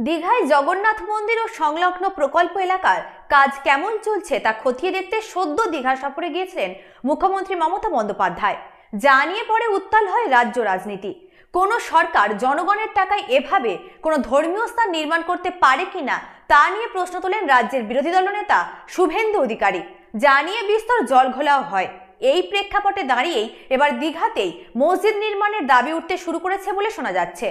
দীঘায় জগন্নাথ মন্দির ও সংলগ্ন প্রকল্প এলাকার কাজ কেমন চলছে তা খতিয়ে দেখতে সদ্য দীঘা সফরে গিয়েছিলেন মুখ্যমন্ত্রী মমতা বন্দ্যোপাধ্যায়। যা নিয়ে পরে উত্তাল হয় রাজ্য রাজনীতি। কোন সরকার জনগণের টাকায় এভাবে কোনো ধর্মীয় স্থান নির্মাণ করতে পারে কিনা তা নিয়ে প্রশ্ন তোলেন রাজ্যের বিরোধী দলনেতা শুভেন্দু অধিকারী। যা নিয়ে বিস্তর জলঘোলাও হয়। এই প্রেক্ষাপটে দাঁড়িয়েই এবার দীঘাতেই মসজিদ নির্মাণের দাবি উঠতে শুরু করেছে বলে শোনা যাচ্ছে।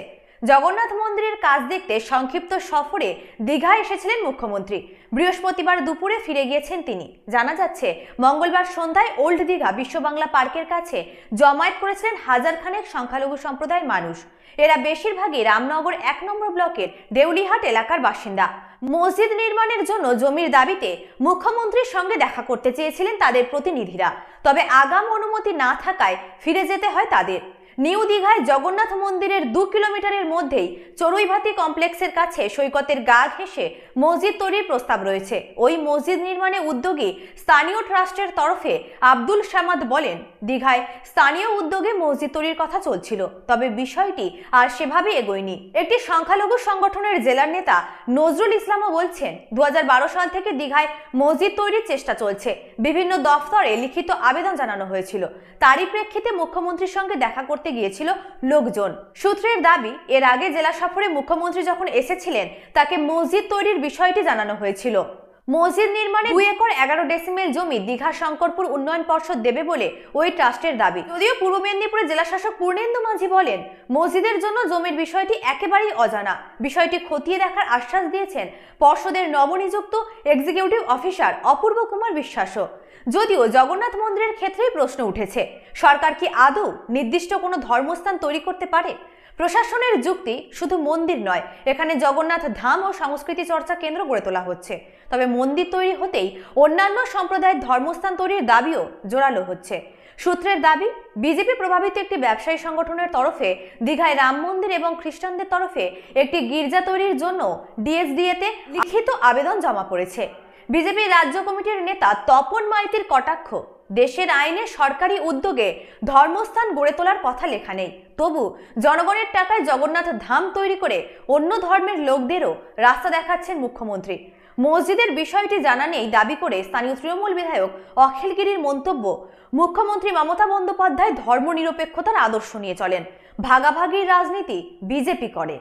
জগন্নাথ মন্দিরের কাজ দেখতে সংক্ষিপ্ত সফরে দীঘায় এসেছিলেন মুখ্যমন্ত্রী। বৃহস্পতিবার দুপুরে ফিরে গিয়েছেন তিনি। জানা যাচ্ছে মঙ্গলবার সন্ধ্যায় ওল্ড দীঘা বিশ্ব বাংলা পার্কের কাছে জমায়েত করেছিলেন হাজারখানেক সংখ্যালঘু সম্প্রদায়ের মানুষ। এরা বেশিরভাগই রামনগর ১ নম্বর ব্লকের দেউলিহাট এলাকার বাসিন্দা। মসজিদ নির্মাণের জন্য জমির দাবিতে মুখ্যমন্ত্রীর সঙ্গে দেখা করতে চেয়েছিলেন তাদের প্রতিনিধিরা, তবে আগাম অনুমতি না থাকায় ফিরে যেতে হয় তাদের। নিউ দীঘায় জগন্নাথ মন্দিরের ২ কিলোমিটারের মধ্যেই চড়ুইভাতি কমপ্লেক্সের কাছে সৈকতের গা ঘেঁষে মসজিদ তৈরির প্রস্তাব রয়েছে। ওই মসজিদ নির্মাণে উদ্যোগী স্থানীয় ট্রাস্টের তরফে আব্দুল সামাদ বলেন, দীঘায় স্থানীয় উদ্যোগে মসজিদ তৈরির কথা চলছিল, তবে বিষয়টি আর সেভাবে এগোয়নি। একটি সংখ্যালঘু সংগঠনের জেলার নেতা নজরুল ইসলামও বলছেন, ২০১২ সাল থেকে দীঘায় মসজিদ তৈরির চেষ্টা চলছে। বিভিন্ন দফতরে লিখিত আবেদন জানানো হয়েছিল। তারই প্রেক্ষিতে মুখ্যমন্ত্রীর সঙ্গে দেখা করতে গিয়েছিল লোকজন। সূত্রের দাবি, এর আগে জেলা সফরে মুখ্যমন্ত্রী যখন এসেছিলেন তাকে মসজিদ তৈরির বিষয়টি জানানো হয়েছিল। মসজিদ নির্মাণে ২ একর ১১ ডেসিমেল জমি দীঘা শঙ্করপুর উন্নয়ন পর্ষদ দেবে বলে ওই ট্রাস্টের দাবি। যদিও পূর্ব মেদিনীপুরের জেলা শাসক পূর্ণেন্দু মাঝি বলেন, মসজিদের জন্য জমির বিষয়টি একেবারেই অজানা। বিষয়টি খতিয়ে দেখার আশ্বাস দিয়েছেন পর্ষদের নবনিযুক্ত এক্সিকিউটিভ অফিসার অপূর্ব কুমার বিশ্বাসও। যদিও জগন্নাথ মন্দিরের ক্ষেত্রেই প্রশ্ন উঠেছে, সরকার কি আদৌ নির্দিষ্ট কোনো ধর্মস্থান তৈরি করতে পারে? প্রশাসনের যুক্তি, শুধু মন্দির নয়, এখানে জগন্নাথ ধাম ও সংস্কৃতি চর্চা কেন্দ্র গড়ে তোলা হচ্ছে। তবে মন্দির তৈরি হতেই অন্যান্য সম্প্রদায়ের ধর্মস্থান তৈরির দাবিও জোরালো হচ্ছে। সূত্রের দাবি, বিজেপি প্রভাবিত একটি ব্যবসায়ী সংগঠনের তরফে দীঘায় রাম মন্দির এবং খ্রিস্টানদের তরফে একটি গির্জা তৈরির জন্য ডিএসডিএতে লিখিত আবেদন জমা পড়েছে। বিজেপি রাজ্য কমিটির নেতা তপন মাইতির কটাক্ষ, দেশের আইনে সরকারি উদ্যোগে ধর্মস্থান গড়ে তোলার কথা লেখা নেই, তবু জনগণের টাকায় জগন্নাথ ধাম তৈরি করে অন্য ধর্মের লোকদেরও রাস্তা দেখাচ্ছেন মুখ্যমন্ত্রী। মসজিদের বিষয়টি জানা নেই দাবি করে স্থানীয় তৃণমূল বিধায়ক অখিল গিরির মন্তব্য, মুখ্যমন্ত্রী মমতা বন্দ্যোপাধ্যায় ধর্মনিরপেক্ষতার আদর্শ নিয়ে চলেন, ভাগাভাগির রাজনীতি বিজেপি করে।